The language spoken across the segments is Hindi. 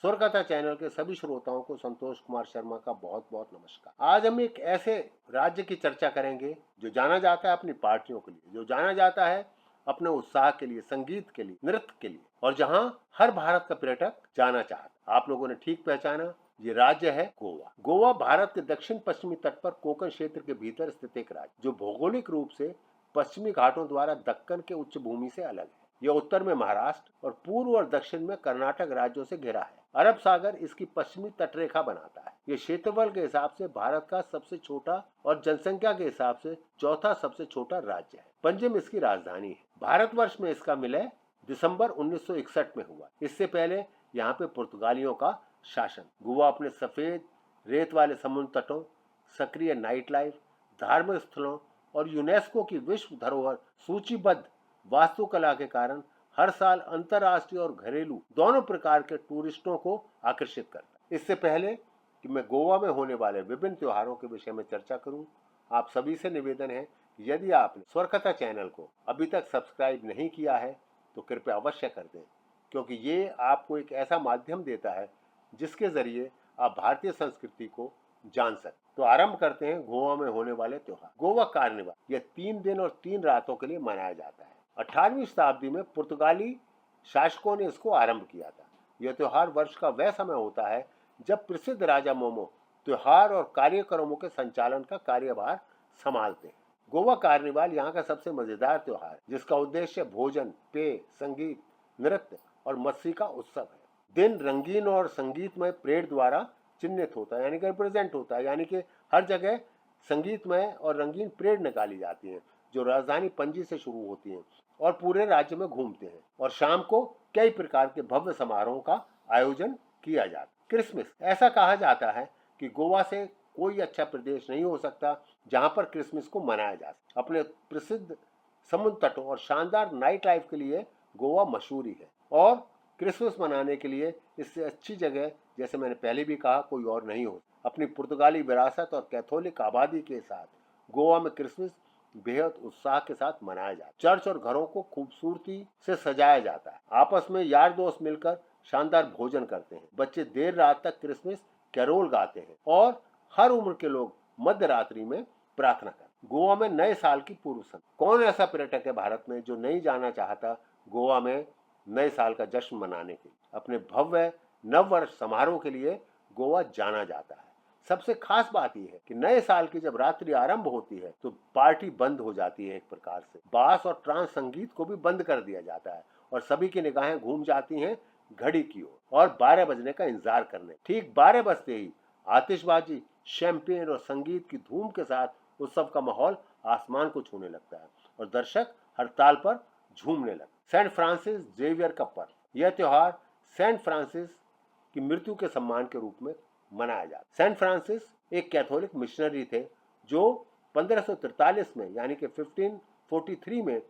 स्वरकथा चैनल के सभी श्रोताओं को संतोष कुमार शर्मा का बहुत बहुत नमस्कार। आज हम एक ऐसे राज्य की चर्चा करेंगे जो जाना जाता है अपनी पार्टियों के लिए, जो जाना जाता है अपने उत्साह के लिए, संगीत के लिए, नृत्य के लिए, और जहां हर भारत का पर्यटक जाना चाहता। आप लोगों ने ठीक पहचाना, ये राज्य है गोवा। गोवा भारत के दक्षिण पश्चिमी तट पर कोंकण क्षेत्र के भीतर स्थित एक राज्य, जो भौगोलिक रूप से पश्चिमी घाटों द्वारा दक्कन के उच्च भूमि से अलग है। यह उत्तर में महाराष्ट्र और पूर्व और दक्षिण में कर्नाटक राज्यों से घिरा है। अरब सागर इसकी पश्चिमी तटरेखा बनाता है। यह क्षेत्रफल के हिसाब से भारत का सबसे छोटा और जनसंख्या के हिसाब से चौथा सबसे छोटा राज्य है। पंजिम इसकी राजधानी है। भारतवर्ष में इसका विलय दिसंबर 1961 में हुआ। इससे पहले यहाँ पे पुर्तगालियों का शासन। गोवा अपने सफेद रेत वाले समुद्र तटों, सक्रिय नाइट लाइफ, धार्मिक स्थलों और यूनेस्को की विश्व धरोहर सूचीबद्ध वास्तुकला के कारण हर साल अंतर्राष्ट्रीय और घरेलू दोनों प्रकार के टूरिस्टों को आकर्षित करता है। इससे पहले कि मैं गोवा में होने वाले विभिन्न त्योहारों के विषय में चर्चा करूं, आप सभी से निवेदन है, यदि आपने स्वरकथा चैनल को अभी तक सब्सक्राइब नहीं किया है तो कृपया अवश्य कर दें, क्योंकि ये आपको एक ऐसा माध्यम देता है जिसके जरिए आप भारतीय संस्कृति को जान सकते। तो आरंभ करते हैं गोवा में होने वाले त्योहार। गोवा कार्निवल यह 3 दिन और 3 रातों के लिए मनाया जाता है। 18वीं शताब्दी में पुर्तगाली शासकों ने इसको आरंभ किया था। यह त्योहार वर्ष का वह समय होता है जब प्रसिद्ध राजा मोमो त्योहार और कार्यक्रमों के संचालन का कार्यभार संभालते हैं। गोवा कार्निवाल यहाँ का सबसे मजेदार त्योहार है, जिसका उद्देश्य भोजन, पेय, संगीत, नृत्य और मस्ती का उत्सव है। दिन रंगीन और संगीतमय परेड द्वारा चिन्हित होता है, यानी कि रिप्रेजेंट होता है, यानी कि हर जगह संगीतमय और रंगीन परेड निकाली जाती है, जो राजधानी पणजी से शुरू होती है और पूरे राज्य में घूमते हैं। और शाम को कई प्रकार के भव्य समारोहों का आयोजन किया जाता है। क्रिसमस, ऐसा कहा जाता है कि गोवा से कोई अच्छा प्रदेश नहीं हो सकता जहां पर क्रिसमस को मनाया जा सके। अपने प्रसिद्ध समुद्र तटों और शानदार नाइट लाइफ के लिए गोवा मशहूरी है, और क्रिसमस मनाने के लिए इससे अच्छी जगह, जैसे मैंने पहले भी कहा, कोई और नहीं हो। अपनी पुर्तगाली विरासत और कैथोलिक आबादी के साथ गोवा में क्रिसमस बेहद उत्साह के साथ मनाया जाता है। चर्च और घरों को खूबसूरती से सजाया जाता है। आपस में यार दोस्त मिलकर शानदार भोजन करते हैं। बच्चे देर रात तक क्रिसमस कैरोल गाते हैं और हर उम्र के लोग मध्य रात्रि में प्रार्थना करते हैं। गोवा में नए साल की पूर्व संध्या। कौन ऐसा पर्यटक है भारत में जो नहीं जाना चाहता गोवा में नए साल का जश्न मनाने के लिए? अपने भव्य नव वर्ष समारोह के लिए गोवा जाना जाता है। सबसे खास बात यह है कि नए साल की जब रात्रि आरंभ होती है तो पार्टी बंद हो जाती है। एक प्रकार से बास और ट्रांस संगीत को भी बंद कर दिया जाता है और सभी की निगाहें घूम जाती हैं घड़ी की ओर और 12 बजने का इंतजार करने। ठीक 12 बजते ही आतिशबाजी, शैंपेन और संगीत की धूम के साथ उत्सव का माहौल आसमान को छूने लगता है और दर्शक हड़ताल पर झूमने लगते। सेंट फ्रांसिस जेवियर का पर्व, यह त्योहार सेंट फ्रांसिस की मृत्यु के सम्मान के रूप में मनाया जाता। सेंट फ्रांसिस एक कैथोलिक मिशनरी थे जो 1543 में, यानी कि 1543 में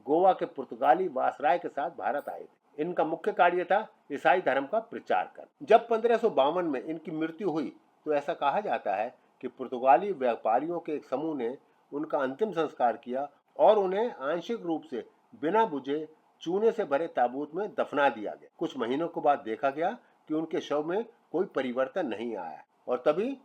गोवा के पुर्तगाली वासराय के साथ भारत आए थे। इनका मुख्य कार्य था ईसाई धर्म का प्रचार करना। जब 1552 में इनकी मृत्यु हुई तो ऐसा कहा जाता है कि पुर्तगाली व्यापारियों के एक समूह ने उनका अंतिम संस्कार किया और उन्हें आंशिक रूप से बिना बुझे चूने से भरे ताबूत में दफना दिया गया। कुछ महीनों के बाद देखा गया कि उनके शव में कोई परिवर्तन नहीं आया और तभी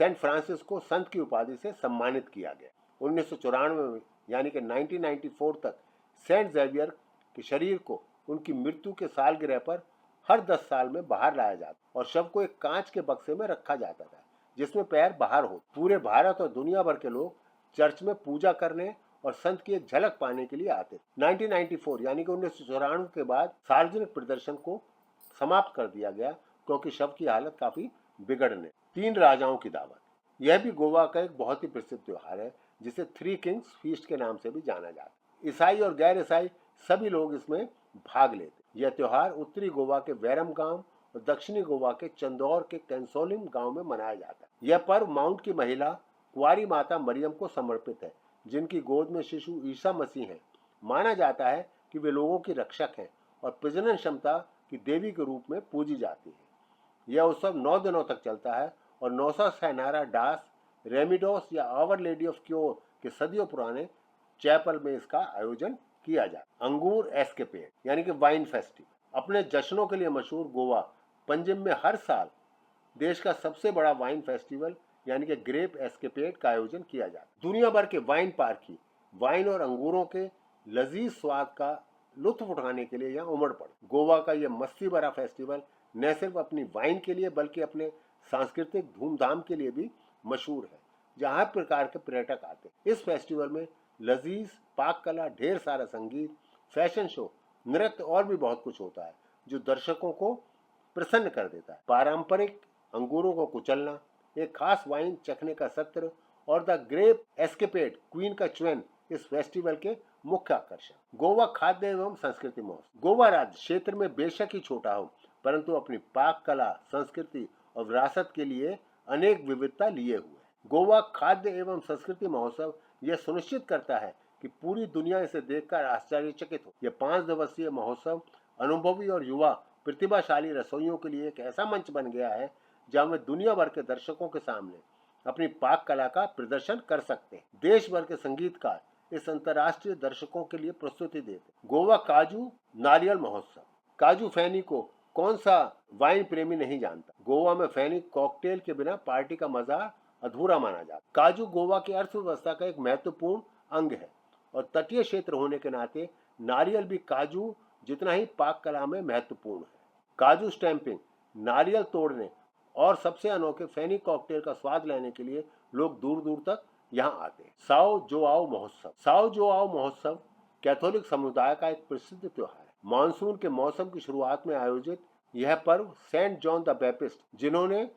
सेंट फ्रांसिस को संत की उपाधि से सम्मानित किया गया। 1994 में, यानी कि 1994 तक सेंट जेवियर के शरीर को उनकी मृत्यु के सालगिरह पर हर 10 साल में बाहर लाया जाता और शव को एक कांच के बक्से में रखा जाता था जिसमें पैर बाहर हो। पूरे भारत और दुनिया भर के लोग चर्च में पूजा करने और संत की एक झलक पाने के लिए आते। 1994 यानी कि 1994 के बाद सार्वजनिक प्रदर्शन को समाप्त कर दिया गया क्योंकि शव की हालत काफी बिगड़ने। 3 राजाओं की दावत, यह भी गोवा का एक बहुत ही प्रसिद्ध त्योहार है जिसे 3 किंग्स फीस्ट के नाम से भी जाना जाता है। ईसाई और गैर ईसाई सभी लोग इसमें भाग लेते। यह त्योहार उत्तरी गोवा के वैरम गांव और दक्षिणी गोवा के चंदौर के कैंसोलिम गांव में मनाया जाता है। यह पर्व माउंट की महिला कुंवारी माता मरियम को समर्पित है, जिनकी गोद में शिशु ईसा मसीह है। माना जाता है कि वे लोगों की रक्षक हैं और प्रजनन क्षमता की देवी के रूप में पूजी जाती है। यह उत्सव 9 दिनों तक चलता है और नौसा सैनारा डास, रेमिडोस या आवर लेडी ऑफ क्योर के सदियों पुराने चैपल में इसका आयोजन किया जाता है। अंगूर एस्केपेड यानी कि वाइन फेस्टिवल, अपने जश्नों के लिए मशहूर गोवा पंजिम में हर साल देश का सबसे बड़ा वाइन फेस्टिवल यानी कि ग्रेप एस्केपेड का आयोजन किया जाता है। दुनिया भर के वाइन पारखी वाइन और अंगूरों के लजीज स्वाद का लुत्फ उठाने के लिए यहाँ उमड़ पड़े। गोवा का यह मस्ती भरा फेस्टिवल न सिर्फ अपनी वाइन के लिए बल्कि अपने सांस्कृतिक धूमधाम के लिए भी मशहूर है, जहाँ हर प्रकार के पर्यटक आते हैं। इस फेस्टिवल में लजीज पाक कला, ढेर सारा संगीत, फैशन शो, नृत्य और भी बहुत कुछ होता है जो दर्शकों को प्रसन्न कर देता है। पारंपरिक अंगूरों को कुचलना, एक खास वाइन चखने का सत्र और द ग्रेप एस्केपेड क्वीन का चयन इस फेस्टिवल के मुख्य आकर्षण। गोवा खाद्य एवं संस्कृति महोत्सव। गोवा राज्य क्षेत्र में बेशक ही छोटा हो, परंतु अपनी पाक कला, संस्कृति और विरासत के लिए अनेक विविधता लिए हुए है। गोवा खाद्य एवं संस्कृति महोत्सव यह सुनिश्चित करता है कि पूरी दुनिया इसे देखकर आश्चर्यचकित हो। यह 5 दिवसीय महोत्सव अनुभवी और युवा प्रतिभाशाली रसोइयों के लिए एक ऐसा मंच बन गया है जहां वे दुनिया भर के दर्शकों के सामने अपनी पाक कला का प्रदर्शन कर सकते हैं। देश भर के संगीतकार इस अंतर्राष्ट्रीय दर्शकों के लिए प्रस्तुति देते। गोवा काजू नारियल महोत्सव। काजू फैनी को कौन सा वाइन प्रेमी नहीं जानता। गोवा में फैनी कॉकटेल के बिना पार्टी का मजा अधूरा माना जाता। काजू गोवा की अर्थव्यवस्था का एक महत्वपूर्ण अंग है और तटीय क्षेत्र होने के नाते नारियल भी काजू जितना ही पाक कला में महत्वपूर्ण है। काजू स्टैंपिंग, नारियल तोड़ने और सबसे अनोखे फैनी कॉकटेल का स्वाद लेने के लिए लोग दूर दूर तक यहाँ आते हैं। साओ जोआओ महोत्सव। साओ जोआओ महोत्सव कैथोलिक समुदाय का एक प्रसिद्ध त्योहार है। मानसून के मौसम की शुरुआत में आयोजित यह पर्व सेंट जॉन द बैप्टिस्ट, जिन्होंने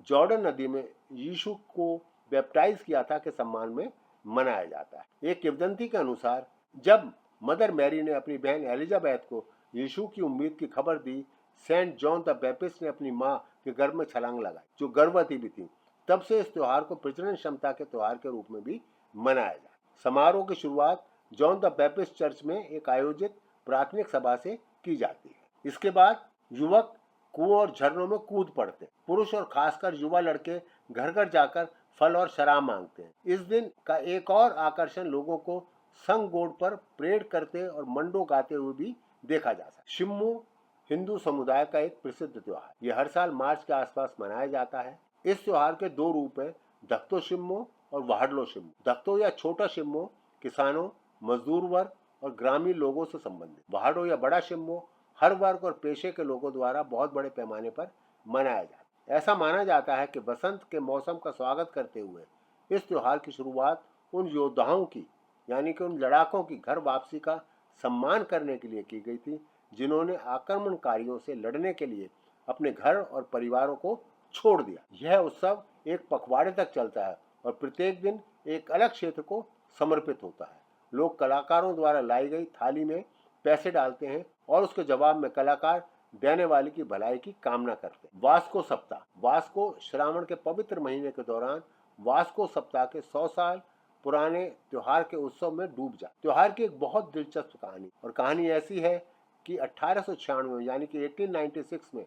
जॉर्डन नदी में यीशु को बैप्टाइज किया था, के सम्मान में मनाया जाता है। एक किंवदंती के अनुसार जब मदर मैरी ने अपनी बहन एलिजाबेथ को यीशु की उम्मीद की खबर दी, सेंट जॉन द बैप्टिस्ट ने अपनी माँ के गर्भ में छलांग लगाई, जो गर्भवती भी थी। तब से इस त्योहार को प्रजनन क्षमता के त्योहार के रूप में भी मनाया जाता। समारोह की शुरुआत जॉन द बैप्टिस्ट चर्च में एक आयोजित प्राथमिक सभा से की जाती है। इसके बाद युवक कुओं और झरनों में कूद पड़ते। पुरुष और खासकर युवा लड़के घर घर जाकर फल और शराब मांगते हैं। इस दिन का एक और आकर्षण लोगों को संग गोड़ पर परेड करते और मंडो गाते हुए भी देखा जा सकता है। शिम्मो हिंदू समुदाय का एक प्रसिद्ध त्योहार, यह हर साल मार्च के आसपास मनाया जाता है। इस त्योहार के 2 रूप हैं, दक्तो शिम्मो और वाहडलो शिम्मो। दक्तो या छोटा शिम्मो किसानों, मजदूर वर्ग और ग्रामीण लोगों से संबंधित। वाहडो या बड़ा शिम्मो हर वर्ग और पेशे के लोगों द्वारा बहुत बड़े पैमाने पर मनाया जाता है। ऐसा माना जाता है कि बसंत के मौसम का स्वागत करते हुए इस त्योहार की शुरुआत उन योद्धाओं की, यानी कि उन लड़ाकों की घर वापसी का सम्मान करने के लिए की गई थी, जिन्होंने आक्रमणकारियों से लड़ने के लिए अपने घर और परिवारों को छोड़ दिया। यह उत्सव एक पखवाड़े तक चलता है और प्रत्येक दिन एक अलग क्षेत्र को समर्पित होता है। लोग कलाकारों द्वारा लाई गई थाली में पैसे डालते हैं और उसके जवाब में कलाकार देने वाले की भलाई की कामना करते हैं। वास्को सप्ताह। वास्को श्रावण के पवित्र महीने के दौरान वास्को सप्ताह के 100 साल पुराने त्योहार के उत्सव में डूब जाते। त्योहार की एक बहुत दिलचस्प कहानी, और कहानी ऐसी है कि 1896 में यानी कि 1896 में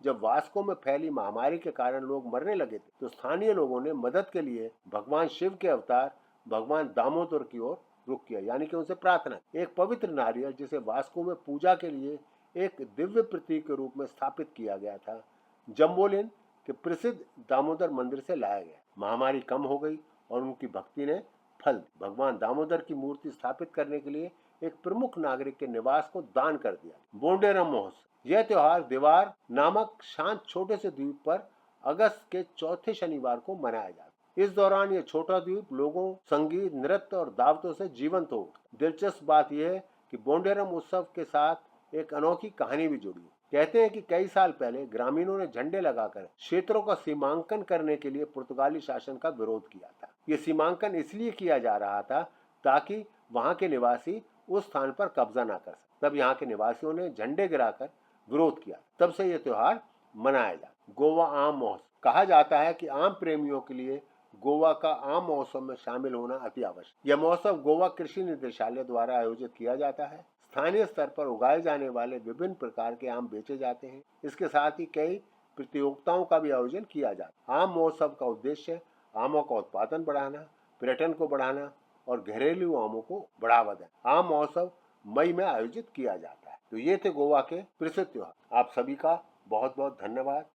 जब वास्को में फैली महामारी के कारण लोग मरने लगे थे, तो स्थानीय लोगों ने मदद के लिए भगवान शिव के अवतार भगवान दामोदर की ओर रुख किया, यानी कि उनसे प्रार्थना। एक पवित्र नारियल जिसे वास्को में पूजा के लिए एक दिव्य प्रतीक के रूप में स्थापित किया गया था, जम्बोलिन के प्रसिद्ध दामोदर मंदिर से लाया गया। महामारी कम हो गई और उनकी भक्ति ने फल दी। भगवान दामोदर की मूर्ति स्थापित करने के लिए एक प्रमुख नागरिक के निवास को दान कर दिया। बोंडेरम महोत्सव। यह त्योहार दीवार नामक शांत छोटे से द्वीप पर अगस्त के चौथे शनिवार को मनाया जाता है। इस दौरान यह छोटा द्वीप लोगों, संगीत, नृत्य और दावतों से जीवंत हो उठता। दिलचस्प बात यह है कि बोंडेरम उत्सव के साथ एक अनोखी कहानी भी जुड़ी है। कहते हैं कि कई साल पहले ग्रामीणों ने झंडे लगाकर क्षेत्रों का सीमांकन करने के लिए पुर्तगाली शासन का विरोध किया था। ये सीमांकन इसलिए किया जा रहा था ताकि वहां के निवासी उस स्थान पर कब्जा न कर सके। तब यहाँ के निवासियों ने झंडे गिराकर विरोध किया। तब से यह त्योहार मनाया जाता। गोवा आम महोत्सव। कहा जाता है कि आम प्रेमियों के लिए गोवा का आम महोत्सव में शामिल होना अति आवश्यक। यह महोत्सव गोवा कृषि निदेशालय द्वारा आयोजित किया जाता है। स्थानीय स्तर पर उगाए जाने वाले विभिन्न प्रकार के आम बेचे जाते हैं। इसके साथ ही कई प्रतियोगिताओं का भी आयोजन किया जाता है। आम महोत्सव का उद्देश्य आमों का उत्पादन बढ़ाना, पर्यटन को बढ़ाना और घरेलू आमों को बढ़ावा देना। आम महोत्सव मई में आयोजित किया जाता है। तो ये थे गोवा के प्रसिद्ध त्योहार। आप सभी का बहुत बहुत धन्यवाद।